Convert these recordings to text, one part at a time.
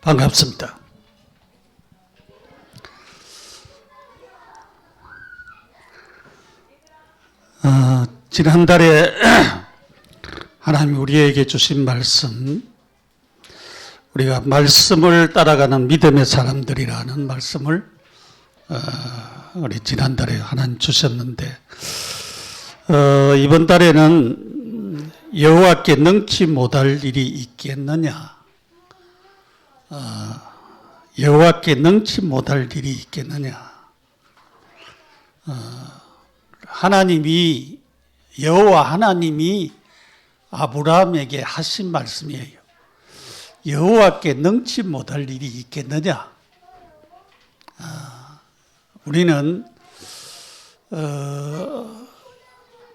반갑습니다. 지난달에 하나님이 우리에게 주신 말씀, 우리가 말씀을 따라가는 믿음의 사람들이라는 말씀을 우리 지난달에 하나님 주셨는데, 이번 달에는 여호와께 능치 못할 일이 있겠느냐, 여호와께 능치 못할 일이 있겠느냐. 하나님이, 여호와 하나님이 아브라함에게 하신 말씀이에요. 여호와께 능치 못할 일이 있겠느냐. 우리는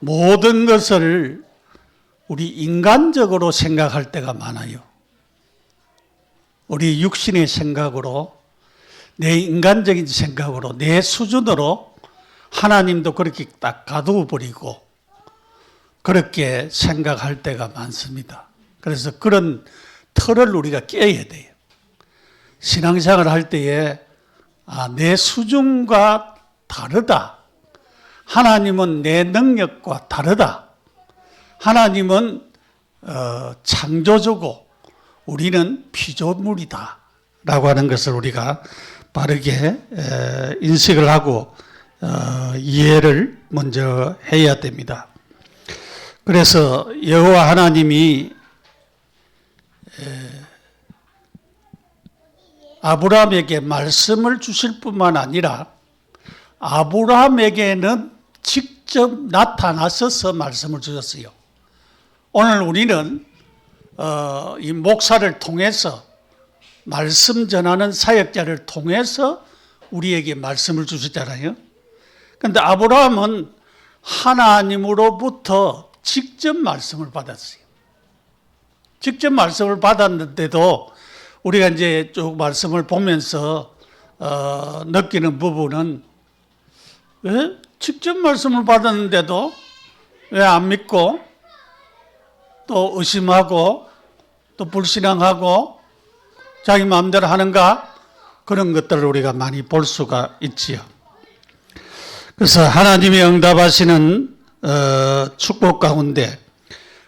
모든 것을 우리 인간적으로 생각할 때가 많아요. 우리 육신의 생각으로, 내 인간적인 생각으로, 내 수준으로 하나님도 그렇게 딱 가두어 버리고 그렇게 생각할 때가 많습니다. 그래서 그런 틀을 우리가 깨야 돼요. 신앙생활 할 때에 내 수준과 다르다. 하나님은 내 능력과 다르다. 하나님은 창조주고 우리는 피조물이다 라고 하는 것을 우리가 바르게 인식을 하고 이해를 먼저 해야 됩니다. 그래서 여호와 하나님이 아브라함에게 말씀을 주실 뿐만 아니라 아브라함에게는 직접 나타나셔서 말씀을 주셨어요. 오늘 우리는 이 목사를 통해서, 말씀 전하는 사역자를 통해서 우리에게 말씀을 주셨잖아요. 그런데 아브라함은 하나님으로부터 직접 말씀을 받았어요. 직접 말씀을 받았는데도 우리가 이제 쭉 말씀을 보면서 느끼는 부분은, 왜 직접 말씀을 받았는데도 왜 안 믿고 또 의심하고 또 불신앙하고 자기 마음대로 하는가? 그런 것들을 우리가 많이 볼 수가 있지요. 그래서 하나님이 응답하시는 축복 가운데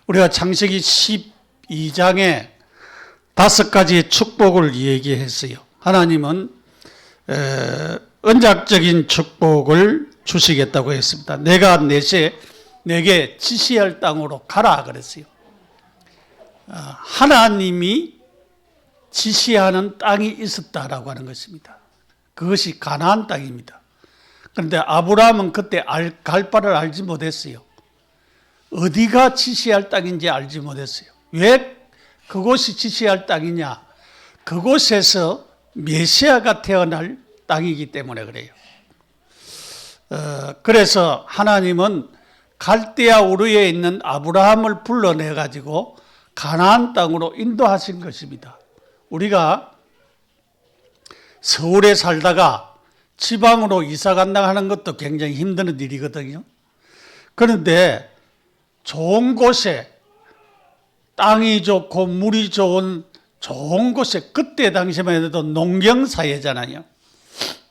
우리가 창세기 12장에 5가지의 축복을 얘기했어요. 하나님은 언약적인 축복을 주시겠다고 했습니다. 내가 내게 지시할 땅으로 가라 그랬어요. 하나님이 지시하는 땅이 있었다라고 하는 것입니다. 그것이 가나안 땅입니다. 그런데 아브라함은 그때 갈 바를 알지 못했어요. 어디가 지시할 땅인지 알지 못했어요. 왜 그곳이 지시할 땅이냐? 그곳에서 메시아가 태어날 땅이기 때문에 그래요. 그래서 하나님은 갈대아 우르에 있는 아브라함을 불러내 가지고 가나안 땅으로 인도하신 것입니다. 우리가 서울에 살다가 지방으로 이사 간다 하는 것도 굉장히 힘든 일이거든요. 그런데 좋은 곳에, 땅이 좋고 물이 좋은 곳에, 그때 당시만 해도 농경사회잖아요.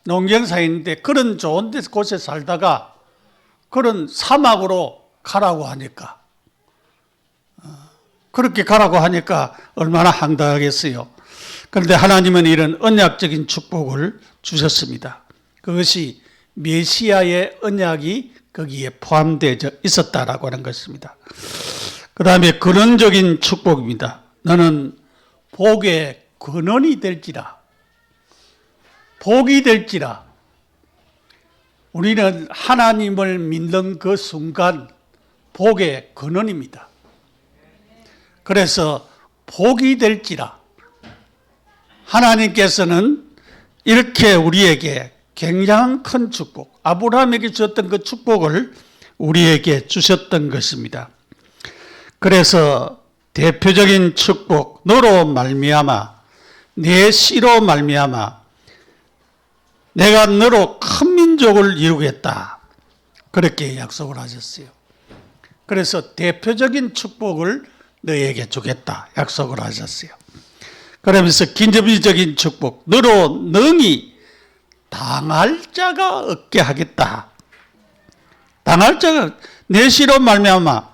농경사회인데 그런 좋은 곳에 살다가 그런 사막으로 가라고 하니까, 그렇게 가라고 하니까 얼마나 황당하겠어요. 그런데 하나님은 이런 언약적인 축복을 주셨습니다. 그것이 메시아의 언약이 거기에 포함되어 있었다라고 하는 것입니다. 그 다음에 근원적인 축복입니다. 너는 복의 근원이 될지라. 복이 될지라. 우리는 하나님을 믿는 그 순간 복의 근원입니다. 그래서 복이 될지라. 하나님께서는 이렇게 우리에게 굉장한 큰 축복, 아브라함에게 주셨던 그 축복을 우리에게 주셨던 것입니다. 그래서 대표적인 축복, 너로 말미암아, 내 씨로 말미암아 내가 너로 큰 민족을 이루겠다, 그렇게 약속을 하셨어요. 그래서 대표적인 축복을 너에게 주겠다 약속을 하셨어요. 그러면서 긴접의적인 축복, 너로 능히 당할 자가 없게 하겠다. 당할 자가 내 시로 말미암아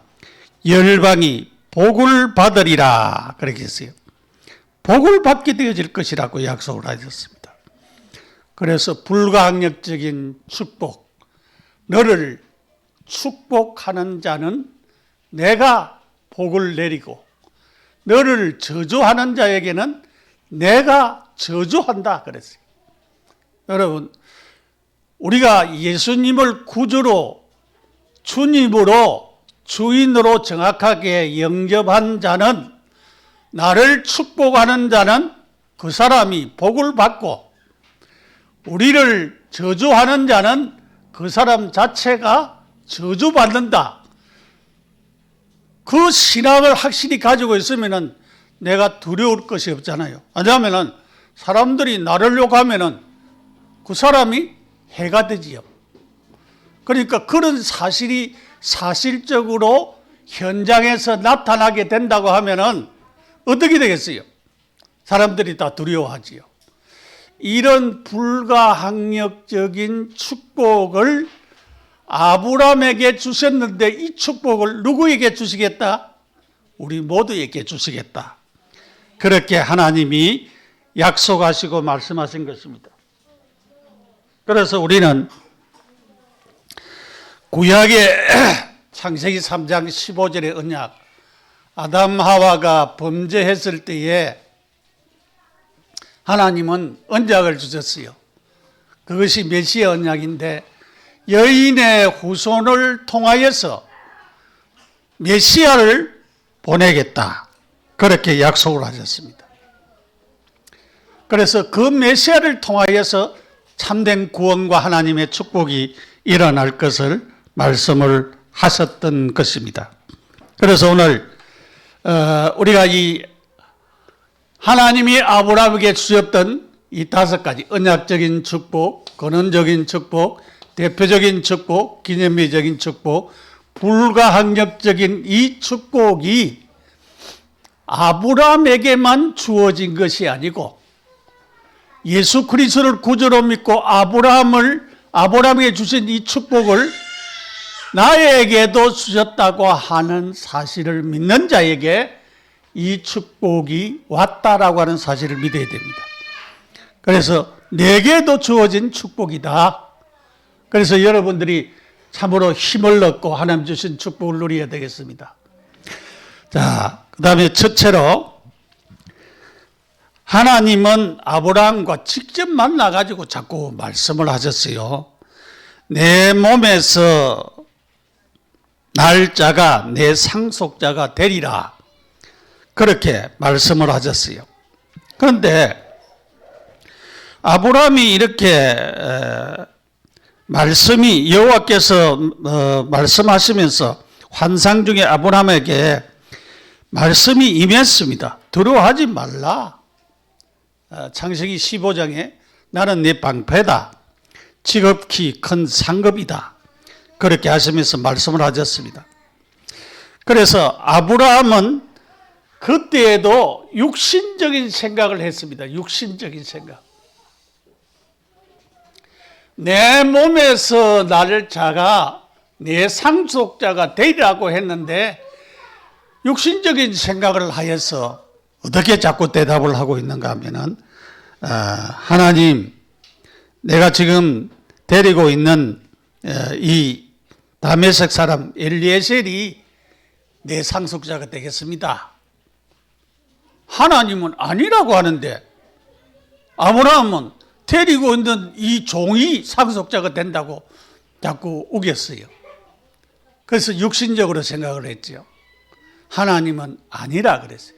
열방이 복을 받으리라 그렇게 했어요. 복을 받게 되어질 것이라고 약속을 하셨습니다. 그래서 불가항력적인 축복, 너를 축복하는 자는 내가 복을 내리고 너를 저주하는 자에게는 내가 저주한다 그랬어요. 여러분, 우리가 예수님을 구주로, 주님으로, 주인으로 정확하게 영접한 자는, 나를 축복하는 자는 그 사람이 복을 받고, 우리를 저주하는 자는 그 사람 자체가 저주받는다. 그 신앙을 확실히 가지고 있으면 내가 두려울 것이 없잖아요. 왜냐하면 사람들이 나를 욕하면 그 사람이 해가 되지요. 그러니까 그런 사실이 사실적으로 현장에서 나타나게 된다고 하면 어떻게 되겠어요? 사람들이 다 두려워하지요. 이런 불가항력적인 축복을 아브라함에게 주셨는데 이 축복을 누구에게 주시겠다? 우리 모두에게 주시겠다. 그렇게 하나님이 약속하시고 말씀하신 것입니다. 그래서 우리는 구약의 창세기 3장 15절의 언약, 아담 하와가 범죄했을 때에 하나님은 언약을 주셨어요. 그것이 메시아 언약인데 여인의 후손을 통하여서 메시아를 보내겠다. 그렇게 약속을 하셨습니다. 그래서 그 메시아를 통하여서 참된 구원과 하나님의 축복이 일어날 것을 말씀을 하셨던 것입니다. 그래서 오늘 우리가 이 하나님이 아브라함에게 주셨던 이 5가지 언약적인 축복, 근원적인 축복, 대표적인 축복, 기념비적인 축복, 불가항력적인 이 축복이 아브라함에게만 주어진 것이 아니고 예수 그리스도를 구주로 믿고 아브라함에게 주신 이 축복을 나에게도 주셨다고 하는 사실을 믿는 자에게 이 축복이 왔다라고 하는 사실을 믿어야 됩니다. 그래서 내게도 주어진 축복이다. 그래서 여러분들이 참으로 힘을 얻고 하나님 주신 축복을 누려야 되겠습니다. 자, 그 다음에 첫째로 하나님은 아브라함과 직접 만나가지고 자꾸 말씀을 하셨어요. 내 몸에서 날 자가 내 상속자가 되리라. 그렇게 말씀을 하셨어요. 그런데 아브라함이 이렇게 말씀이 여호와께서 말씀하시면서 환상 중에 아브라함에게 말씀이 임했습니다. 두려워하지 말라. 창세기 15장에 나는 네 방패다. 지극히 큰 상급이다. 그렇게 하시면서 말씀을 하셨습니다. 그래서 아브라함은 그때에도 육신적인 생각을 했습니다. 육신적인 생각. 내 몸에서 나를 자가 내 상속자가 되리라고 했는데 육신적인 생각을 하여서 어떻게 자꾸 대답을 하고 있는가 하면은 하나님, 내가 지금 데리고 있는 이 다메섹 사람 엘리에셀이 내 상속자가 되겠습니다. 하나님은 아니라고 하는데 아브라함은 데리고 있는 이 종이 상속자가 된다고 자꾸 우겼어요. 그래서 육신적으로 생각을 했죠. 하나님은 아니라 그랬어요.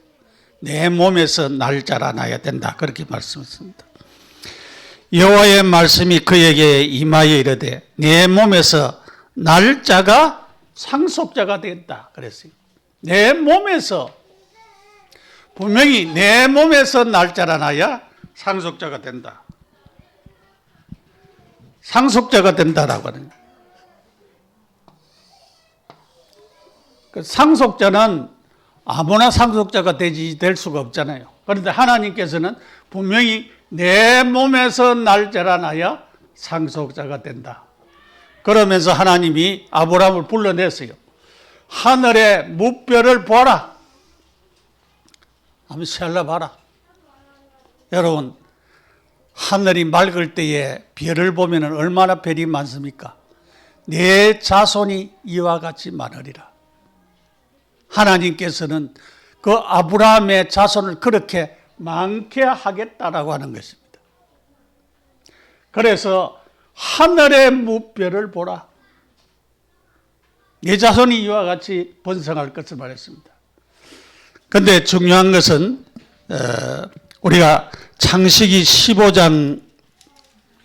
내 몸에서 날 자라나야 된다. 그렇게 말씀했습니다. 여호와의 말씀이 그에게 임하여 이르되 내 몸에서 날 자가 상속자가 된다. 그랬어요. 내 몸에서, 분명히 내 몸에서 날 자라나야 상속자가 된다. 상속자가 된다라고 하는 거예요. 그 상속자는 아무나 상속자가 될 수가 없잖아요. 그런데 하나님께서는 분명히 내 몸에서 날 자라나야 상속자가 된다. 그러면서 하나님이 아브라함을 불러냈어요. 하늘의 무별을 보아라. 한번 세알라봐라. 여러분, 하늘이 맑을 때에 별을 보면 얼마나 별이 많습니까? 내 자손이 이와 같이 많으리라. 하나님께서는 그 아브라함의 자손을 그렇게 많게 하겠다라고 하는 것입니다. 그래서 하늘의 무별을 보라. 내 자손이 이와 같이 번성할 것을 말했습니다. 그런데 중요한 것은 우리가 창세기 15장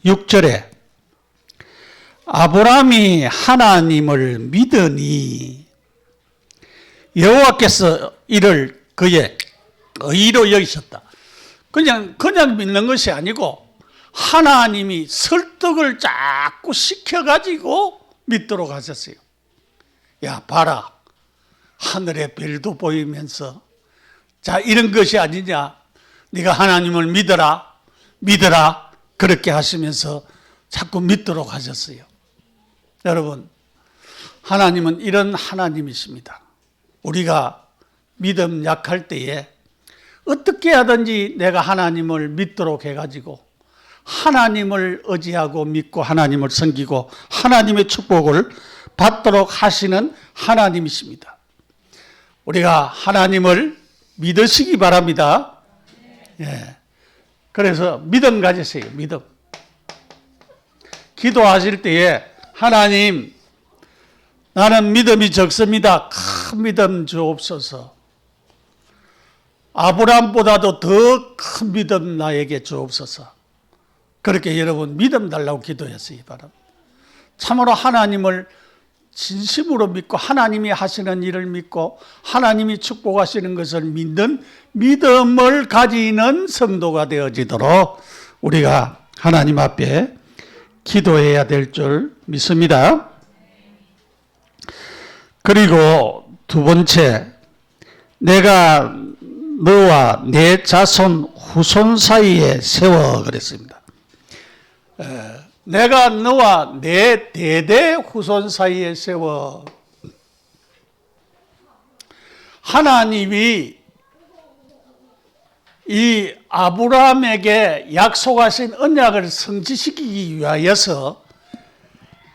6절에 아브라함이 하나님을 믿으니 여호와께서 이를 그의 의로 여기셨다. 그냥 믿는 것이 아니고 하나님이 설득을 자꾸 시켜가지고 믿도록 하셨어요. 야, 봐라. 하늘의 별도 보이면서 자, 이런 것이 아니냐. 네가 하나님을 믿어라. 그렇게 하시면서 자꾸 믿도록 하셨어요. 여러분, 하나님은 이런 하나님이십니다. 우리가 믿음 약할 때에 어떻게 하든지 내가 하나님을 믿도록 해가지고 하나님을 의지하고 믿고 하나님을 섬기고 하나님의 축복을 받도록 하시는 하나님이십니다. 우리가 하나님을 믿으시기 바랍니다. 예. 그래서 믿음 가지세요. 믿음. 기도하실 때에 하나님, 나는 믿음이 적습니다. 큰 믿음 주옵소서. 아브라함보다도 더 큰 믿음 나에게 주옵소서. 그렇게 여러분 믿음 달라고 기도했어요. 바랍니다. 참으로 하나님을 진심으로 믿고 하나님이 하시는 일을 믿고 하나님이 축복하시는 것을 믿는 믿음을 가지는 성도가 되어지도록 우리가 하나님 앞에 기도해야 될 줄 믿습니다. 그리고 두 번째, 내가 너와 내 자손 후손 사이에 세워 그랬습니다. 내가 너와 내 대대 후손 사이에 세워. 하나님이 이 아브라함에게 약속하신 언약을 성취시키기 위하여서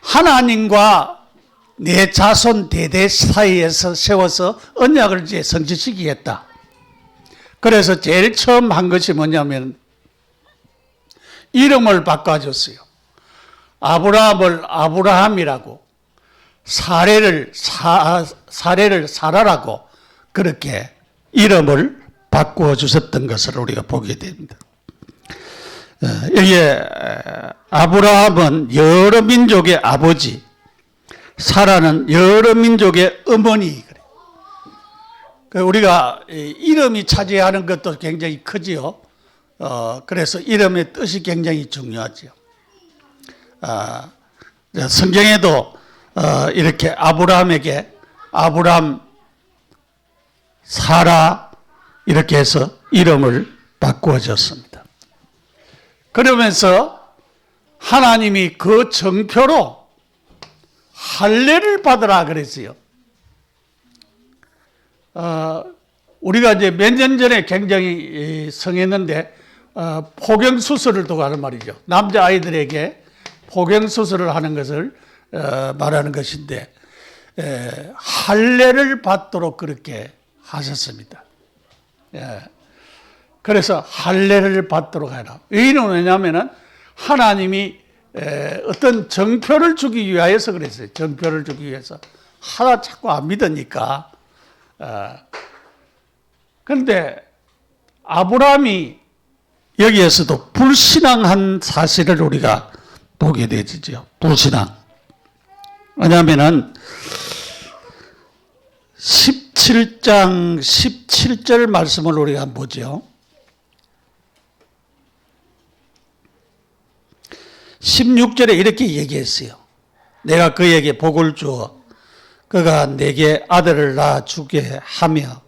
하나님과 내 자손 대대 사이에서 세워서 언약을 이제 성취시키겠다. 그래서 제일 처음 한 것이 뭐냐면 이름을 바꿔줬어요. 아브라함을 아브라함이라고, 사례를 사라라고 그렇게 이름을 바꾸어 주셨던 것을 우리가 보게 됩니다. 여기에 아브라함은 여러 민족의 아버지, 사라는 여러 민족의 어머니. 우리가 이름이 차지하는 것도 굉장히 크지요. 그래서 이름의 뜻이 굉장히 중요하죠. 성경에도 이렇게 아브라함에게 아브람, 사라 이렇게 해서 이름을 바꾸어졌습니다. 그러면서 하나님이 그 정표로 할례를 받으라 그랬어요. 우리가 이제 몇 년 전에 굉장히 성했는데 포경수술을 두고 하는 말이죠. 남자아이들에게 포경수술을 하는 것을 말하는 것인데 할례를 받도록 그렇게 하셨습니다. 그래서 할례를 받도록 해라. 이유는 왜냐하면 하나님이 어떤 정표를 주기 위하여서 그랬어요. 정표를 주기 위해서. 하나 자꾸 안 믿으니까. 그런데 아브라함이 여기에서도 불신앙한 사실을 우리가 보게 되죠. 불신앙. 왜냐하면 17장 17절 말씀을 우리가 한번 보죠. 16절에 이렇게 얘기했어요. 내가 그에게 복을 주어 그가 내게 아들을 낳아주게 하며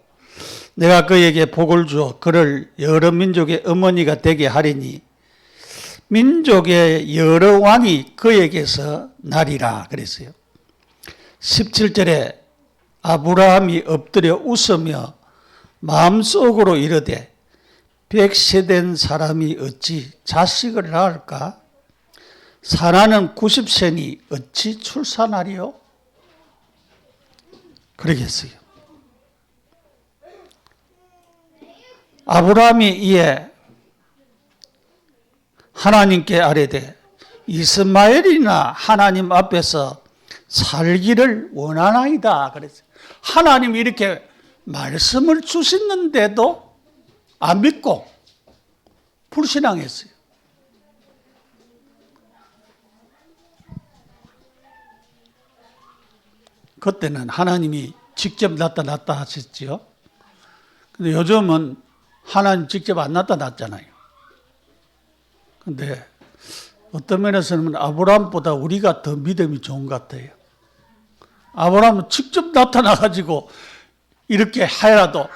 내가 그에게 복을 주어 그를 여러 민족의 어머니가 되게 하리니 민족의 여러 왕이 그에게서 나리라 그랬어요. 17절에 아브라함이 엎드려 웃으며 마음속으로 이르되 100세 된 사람이 어찌 자식을 낳을까? 사라는 90세니 어찌 출산하리요? 그러겠어요. 아브라함이 이에 하나님께 아뢰되 이스마엘이나 하나님 앞에서 살기를 원하나이다 그랬어요. 하나님이 이렇게 말씀을 주시는데도 안 믿고 불신앙했어요. 그때는 하나님이 직접 나타났다 하셨지요. 근데 요즘은 하나님 직접 안 나타났잖아요. 근데 어떤 면에서는 아브라함보다 우리가 더 믿음이 좋은 것 같아요. 아브라함은 직접 나타나가지고 이렇게 하여라도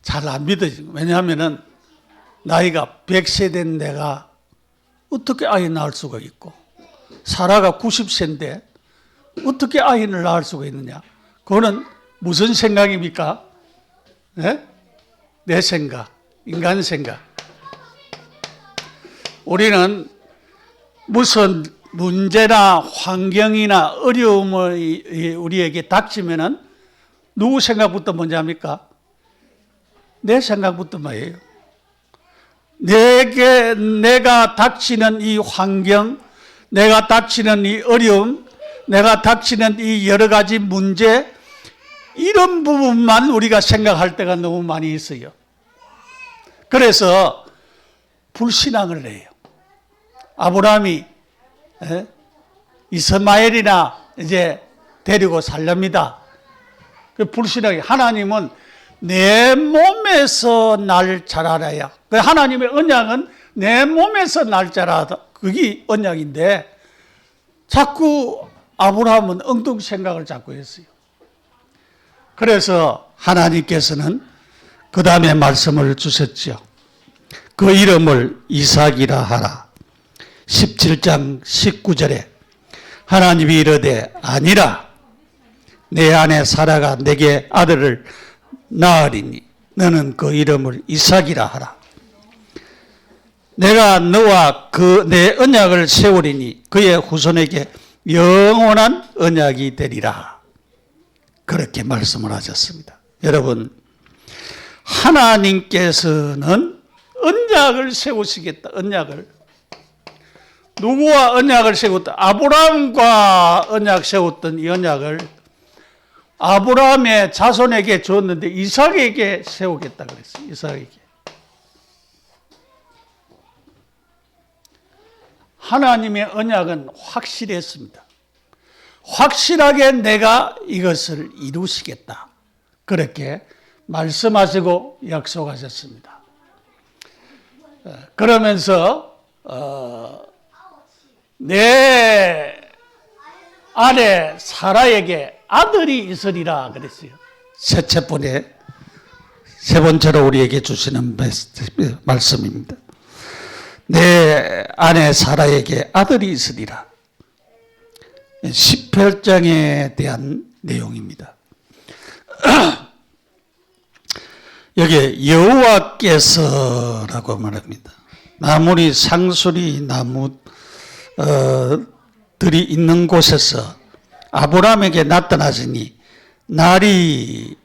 잘 안 믿어지고. 왜냐하면 나이가 100세 된 내가 어떻게 아이 낳을 수가 있고 사라가 90세인데 어떻게 아이를 낳을 수가 있느냐. 그거는 무슨 생각입니까? 네? 내 생각, 인간 생각. 우리는 무슨 문제나 환경이나 어려움이 우리에게 닥치면은 누구 생각부터 먼저 합니까? 내 생각부터 말이에요. 내가 닥치는 이 환경, 내가 닥치는 이 어려움, 내가 닥치는 이 여러 가지 문제, 이런 부분만 우리가 생각할 때가 너무 많이 있어요. 그래서 불신앙을 해요. 아브라함이 이스마엘이나 이제 데리고 살렵니다. 그 불신앙이. 하나님은 내 몸에서 날 자라라야. 그 하나님의 언약은 내 몸에서 날 자라다. 그게 언약인데 자꾸 아브라함은 엉뚱 생각을 자꾸 했어요. 그래서 하나님께서는 그 다음에 말씀을 주셨죠. 그 이름을 이삭이라 하라. 17장 19절에 하나님이 이르되 아니라 내 아내 사라가 내게 아들을 낳으리니 너는 그 이름을 이삭이라 하라. 내가 너와 그 내 언약을 세우리니 그의 후손에게 영원한 언약이 되리라. 그렇게 말씀을 하셨습니다. 여러분, 하나님께서는 언약을 세우시겠다. 언약을. 누구와 언약을 세웠다? 아브라함과 언약 세웠던 이 언약을 아브라함의 자손에게 줬는데 이삭에게 세우겠다 그랬어요. 이삭에게. 하나님의 언약은 확실했습니다. 확실하게 내가 이것을 이루시겠다. 그렇게 말씀하시고 약속하셨습니다. 그러면서 내 아내 사라에게 아들이 있으리라 그랬어요. 셋째 세 번째로 우리에게 주시는 말씀입니다. 내 아내 사라에게 아들이 있으리라. 18장에 대한 내용입니다. 여기에 여호와께서라고 말합니다. 아무리 상수리 나무들이 있는 곳에서 아브라함에게 나타나시니 날이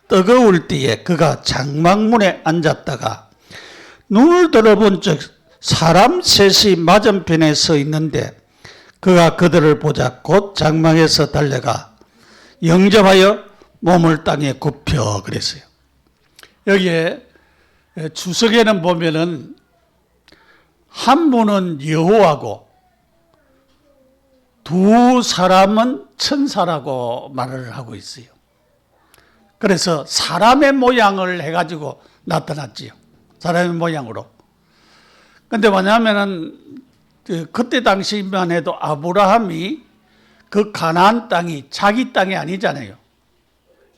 뜨거울 때에 그가 장막문에 앉았다가 눈을 들어본 적 사람 셋이 맞은편에 서 있는데 그가 그들을 보자 곧 장막에서 달려가 영접하여 몸을 땅에 굽혀 그랬어요. 여기에 주석에는 보면은 한 분은 여호와고 두 사람은 천사라고 말을 하고 있어요. 그래서 사람의 모양을 해가지고 나타났지요. 사람의 모양으로. 근데 뭐냐면은 그때 당시만 해도 아브라함이 그 가나안 땅이 자기 땅이 아니잖아요.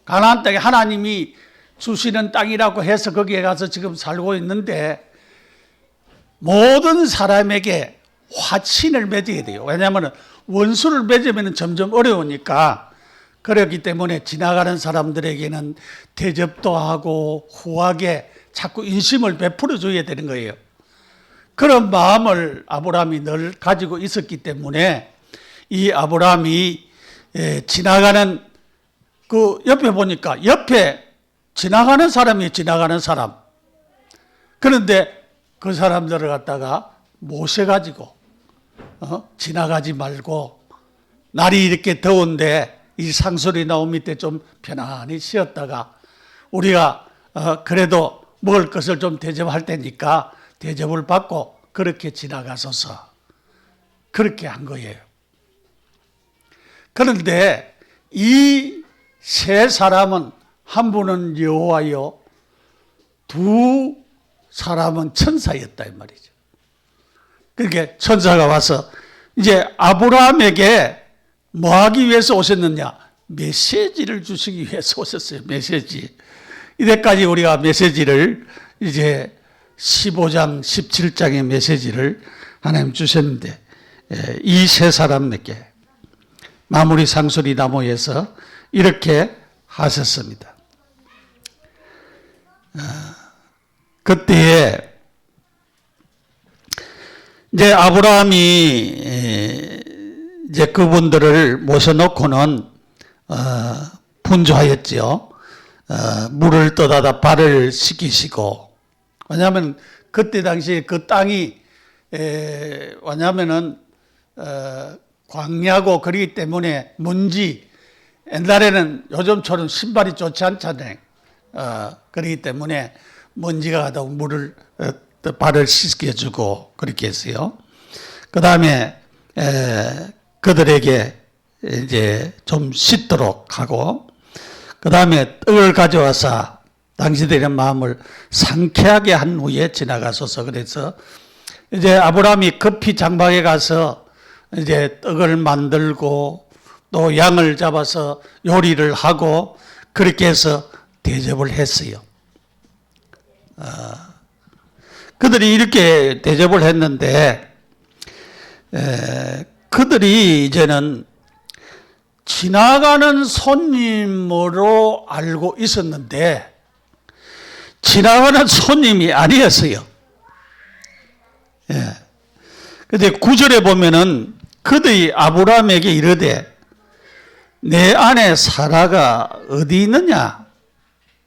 가나안 땅에 하나님이 주시는 땅이라고 해서 거기에 가서 지금 살고 있는데 모든 사람에게 화친을 맺어야 돼요. 왜냐하면 원수를 맺으면 점점 어려우니까. 그렇기 때문에 지나가는 사람들에게는 대접도 하고 후하게 자꾸 인심을 베풀어 줘야 되는 거예요. 그런 마음을 아브라함이 늘 가지고 있었기 때문에 이 아브라함이 지나가는 그 옆에 보니까 옆에 지나가는 사람이 지나가는 사람. 그런데 그 사람들을 갖다가 모셔가지고 지나가지 말고 날이 이렇게 더운데 이 상소리 나온 밑에 좀 편안히 쉬었다가 우리가 그래도 먹을 것을 좀 대접할 테니까 대접을 받고 그렇게 지나가소서. 그렇게 한 거예요. 그런데 이 세 사람은 한 분은 여호와요, 두 사람은 천사였다 이 말이죠. 그러니까 천사가 와서 이제 아브라함에게 뭐 하기 위해서 오셨느냐? 메시지를 주시기 위해서 오셨어요. 메시지. 이때까지 우리가 메시지를 이제 15장, 17장의 메시지를 하나님 주셨는데 이 세 사람에게 마무리 상소리 나무에서 이렇게 하셨습니다. 그때에 이제 아브라함이 이제 그분들을 모셔놓고는 분주하였죠. 물을 떠다다 발을 씻기시고, 왜냐하면 그때 당시에 그 땅이 왜냐하면은 광야고 그러기 때문에 먼지, 옛날에는 요즘처럼 신발이 좋지 않잖아요. 그렇기 때문에 먼지가 가다 물을 발을 씻겨주고 그렇게 했어요. 그 다음에 그들에게 이제 좀 씻도록 하고, 그 다음에 떡을 가져와서 당신들의 마음을 상쾌하게 한 후에 지나가소서. 그래서 이제 아브라함이 급히 장막에 가서 이제 떡을 만들고 또 양을 잡아서 요리를 하고 그렇게 해서 대접을 했어요. 그들이 이렇게 대접을 했는데 그들이 이제는 지나가는 손님으로 알고 있었는데 지나가는 손님이 아니었어요. 그런데 9절에 보면은 그들이 아브라함에게 이르되 내 아내 사라가 어디 있느냐?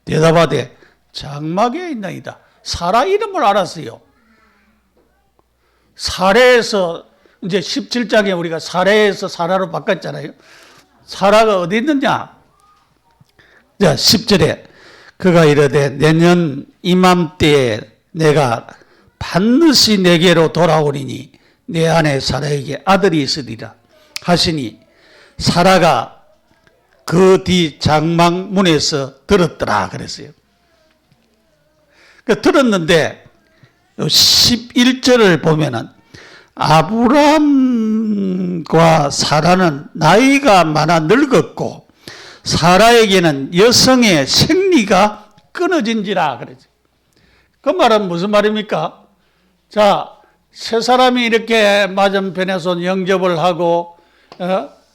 대답하되 장막에 있나이다. 사라 이름을 알았어요. 사레에서 이제 17장에 우리가 사레에서 사라로 바꿨잖아요. 사라가 어디 있느냐? 자, 10절에 그가 이르되 내년 이맘때에 내가 반드시 내게로 돌아오리니 내 아내 사라에게 아들이 있으리라 하시니 사라가 그 뒤 장막 문에서 들었더라 그랬어요. 들었는데 11절을 보면은 아브람과 사라는 나이가 많아 늙었고 사라에게는 여성의 생리가 끊어진지라 그러죠. 그 말은 무슨 말입니까? 자, 세 사람이 이렇게 맞은편에서 영접을 하고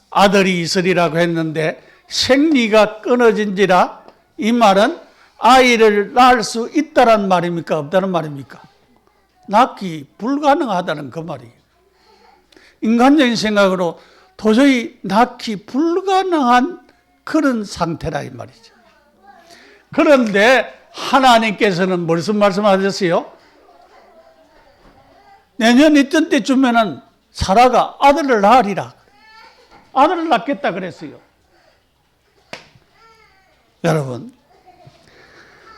아들이 있으리라고 했는데 생리가 끊어진지라, 이 말은 아이를 낳을 수 있다란 말입니까? 없다는 말입니까? 낳기 불가능하다는 그 말이에요. 인간적인 생각으로 도저히 낳기 불가능한 그런 상태라 이 말이죠. 그런데 하나님께서는 무슨 말씀하셨어요? 내년 이쯤 때쯤에는 사라가 아들을 낳으리라. 아들을 낳겠다 그랬어요. 여러분,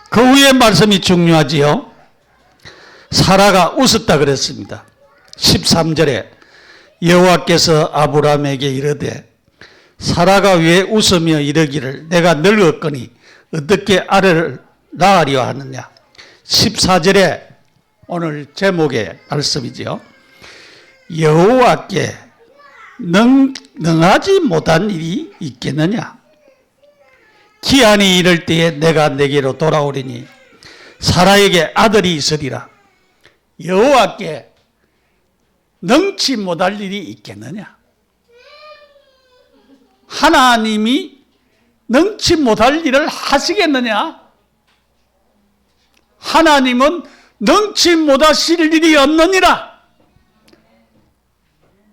그 후에 말씀이 중요하지요. 사라가 웃었다 그랬습니다. 13절에 여호와께서 아브라함에게 이르되 사라가 왜 웃으며 이르기를 내가 늙었거니 어떻게 아들을 낳으려 하느냐. 14절에 오늘 제목의 말씀이지요. 여호와께 능하지 못한 일이 있겠느냐. 기한이 이를 때에 내가 내게로 돌아오리니 사라에게 아들이 있으리라. 여호와께 능치 못할 일이 있겠느냐? 하나님이 능치 못할 일을 하시겠느냐? 하나님은 능치 못하실 일이 없느니라.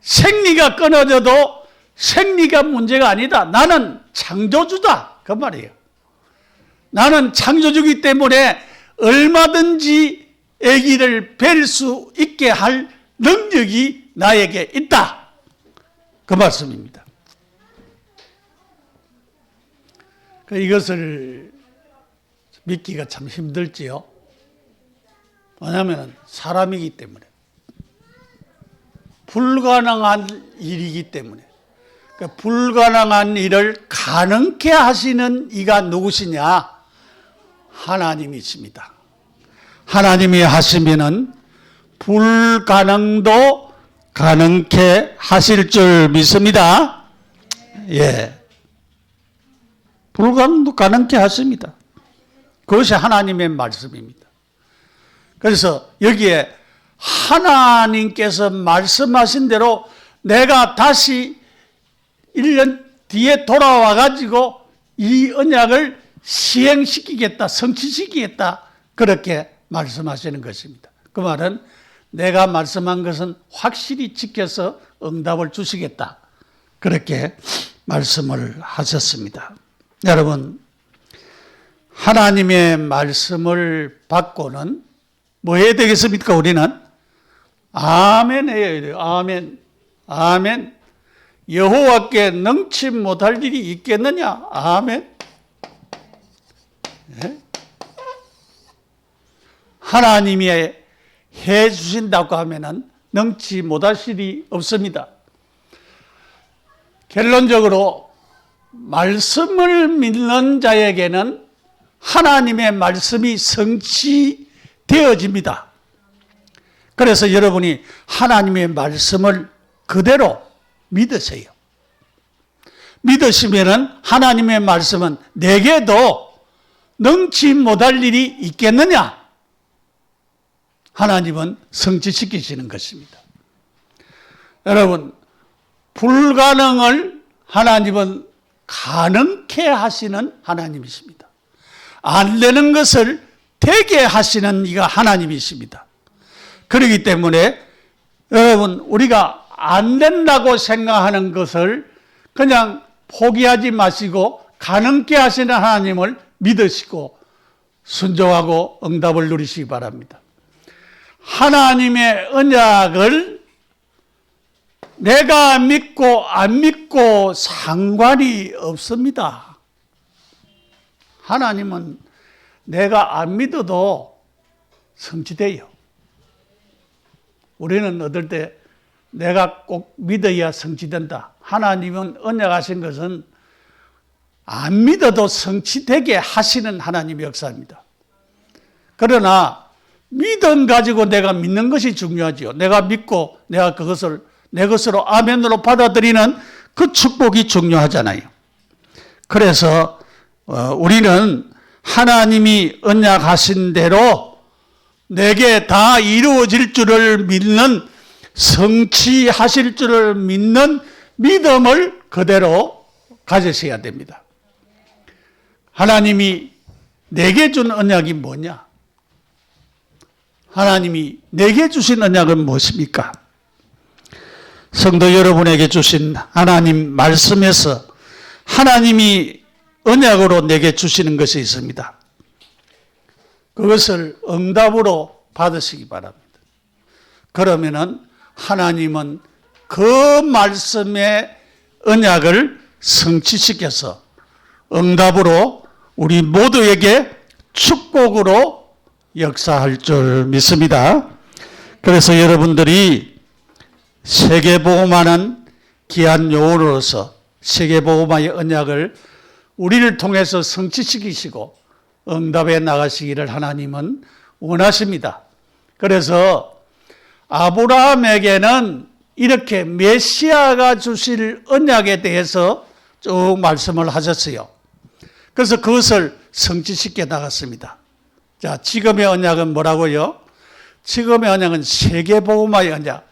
생리가 끊어져도 생리가 문제가 아니다. 나는 창조주다. 그 말이에요. 나는 창조주기 때문에 얼마든지 아기를 뵐 수 있게 할 능력이 나에게 있다. 그 말씀입니다. 이것을 믿기가 참 힘들지요. 왜냐하면 사람이기 때문에. 불가능한 일이기 때문에. 그 불가능한 일을 가능케 하시는 이가 누구시냐? 하나님이십니다. 하나님이 하시면은 불가능도 가능케 하실 줄 믿습니다. 예. 불가능도 가능케 하십니다. 그것이 하나님의 말씀입니다. 그래서 여기에 하나님께서 말씀하신 대로 내가 다시 1년 뒤에 돌아와 가지고 이 언약을 시행시키겠다, 성취시키겠다, 그렇게 말씀하시는 것입니다. 그 말은 내가 말씀한 것은 확실히 지켜서 응답을 주시겠다, 그렇게 말씀을 하셨습니다. 여러분, 하나님의 말씀을 받고는 뭐 해야 되겠습니까? 우리는 아멘 해야 돼요. 아멘. 아멘. 여호와께 능치 못할 일이 있겠느냐? 아멘. 네? 하나님이 해 주신다고 하면은 능치 못하실 일이 없습니다. 결론적으로 말씀을 믿는 자에게는 하나님의 말씀이 성취되어집니다. 그래서 여러분이 하나님의 말씀을 그대로 믿으세요. 믿으시면은 하나님의 말씀은 내게도 능치 못할 일이 있겠느냐? 하나님은 성취시키시는 것입니다. 여러분, 불가능을 하나님은 가능케 하시는 하나님이십니다. 안 되는 것을 되게 하시는 이가 하나님이십니다. 그렇기 때문에 여러분, 우리가 안 된다고 생각하는 것을 그냥 포기하지 마시고 가능케 하시는 하나님을 믿으시고 순종하고 응답을 누리시기 바랍니다. 하나님의 언약을 내가 믿고 안 믿고 상관이 없습니다. 하나님은 내가 안 믿어도 성취돼요. 우리는 얻을 때 내가 꼭 믿어야 성취된다. 하나님은 언약하신 것은 안 믿어도 성취되게 하시는 하나님의 역사입니다. 그러나 믿음 가지고 내가 믿는 것이 중요하지요. 내가 믿고 내가 그것을 내 것으로 아멘으로 받아들이는 그 축복이 중요하잖아요. 그래서 우리는 하나님이 언약하신 대로 내게 다 이루어질 줄을 믿는, 성취하실 줄을 믿는 믿음을 그대로 가지셔야 됩니다. 하나님이 내게 준 언약이 뭐냐? 하나님이 내게 주신 언약은 무엇입니까? 성도 여러분에게 주신 하나님 말씀에서 하나님이 언약으로 내게 주시는 것이 있습니다. 그것을 응답으로 받으시기 바랍니다. 그러면은 하나님은 그 말씀의 언약을 성취시켜서 응답으로 우리 모두에게 축복으로 역사할 줄 믿습니다. 그래서 여러분들이 세계복음화는 귀한 요원으로서 세계복음화의 언약을 우리를 통해서 성취시키시고 응답에 나가시기를 하나님은 원하십니다. 그래서 아브라함에게는 이렇게 메시아가 주실 언약에 대해서 쭉 말씀을 하셨어요. 그래서 그것을 성취시켜 나갔습니다. 자, 지금의 언약은 뭐라고요? 지금의 언약은 세계복음화의 언약.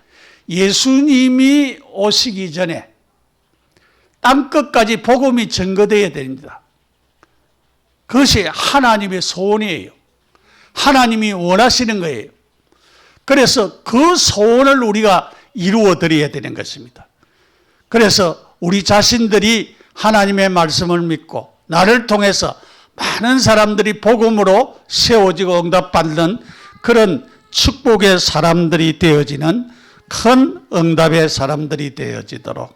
예수님이 오시기 전에 땅끝까지 복음이 전거되어야 됩니다. 그것이 하나님의 소원이에요. 하나님이 원하시는 거예요. 그래서 그 소원을 우리가 이루어 드려야 되는 것입니다. 그래서 우리 자신들이 하나님의 말씀을 믿고 나를 통해서 많은 사람들이 복음으로 세워지고 응답받는 그런 축복의 사람들이 되어지는 큰 응답의 사람들이 되어지도록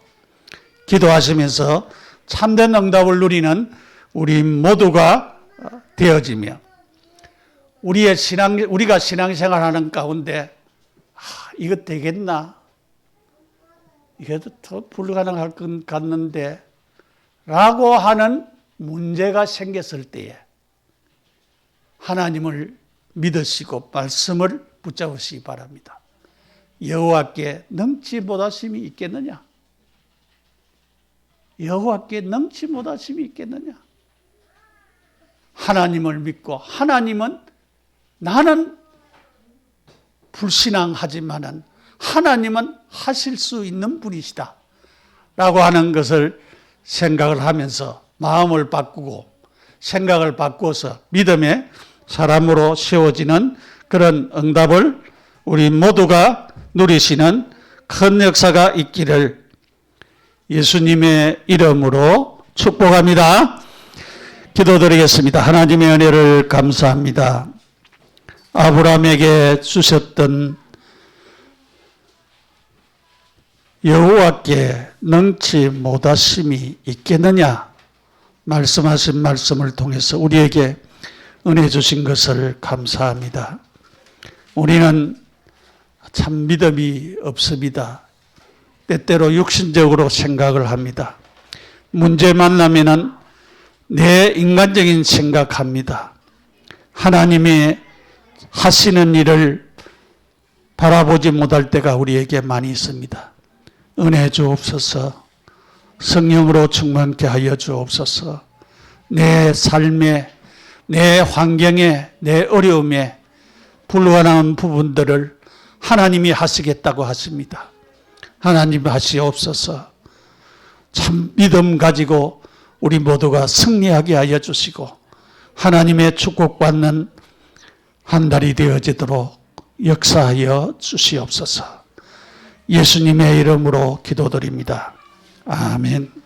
기도하시면서 참된 응답을 누리는 우리 모두가 되어지며 우리가 신앙생활하는 가운데 이거 되겠나? 이게도 더 불가능할 것 같는데 라고 하는 문제가 생겼을 때에 하나님을 믿으시고 말씀을 붙잡으시기 바랍니다. 여호와께 능치 못하심이 있겠느냐? 여호와께 능치 못하심이 있겠느냐? 하나님을 믿고 하나님은 나는 불신앙하지만은 하나님은 하실 수 있는 분이시다 라고 하는 것을 생각을 하면서 마음을 바꾸고 생각을 바꾸어서 믿음의 사람으로 세워지는 그런 응답을 우리 모두가 누리시는 큰 역사가 있기를 예수님의 이름으로 축복합니다. 기도드리겠습니다. 하나님의 은혜를 감사합니다. 아브라함에게 주셨던 여호와께 능치 못하심이 있겠느냐 말씀하신 말씀을 통해서 우리에게 은혜 주신 것을 감사합니다. 우리는 참 믿음이 없습니다. 때때로 육신적으로 생각을 합니다. 문제 만나면은 내 인간적인 생각합니다. 하나님이 하시는 일을 바라보지 못할 때가 우리에게 많이 있습니다. 은혜 주옵소서. 성령으로 충만케 하여 주옵소서. 내 삶에, 내 환경에, 내 어려움에 불가능한 부분들을 하나님이 하시겠다고 하십니다. 하나님 하시옵소서. 참 믿음 가지고 우리 모두가 승리하게 하여 주시고 하나님의 축복받는 한 달이 되어지도록 역사하여 주시옵소서. 예수님의 이름으로 기도드립니다. 아멘.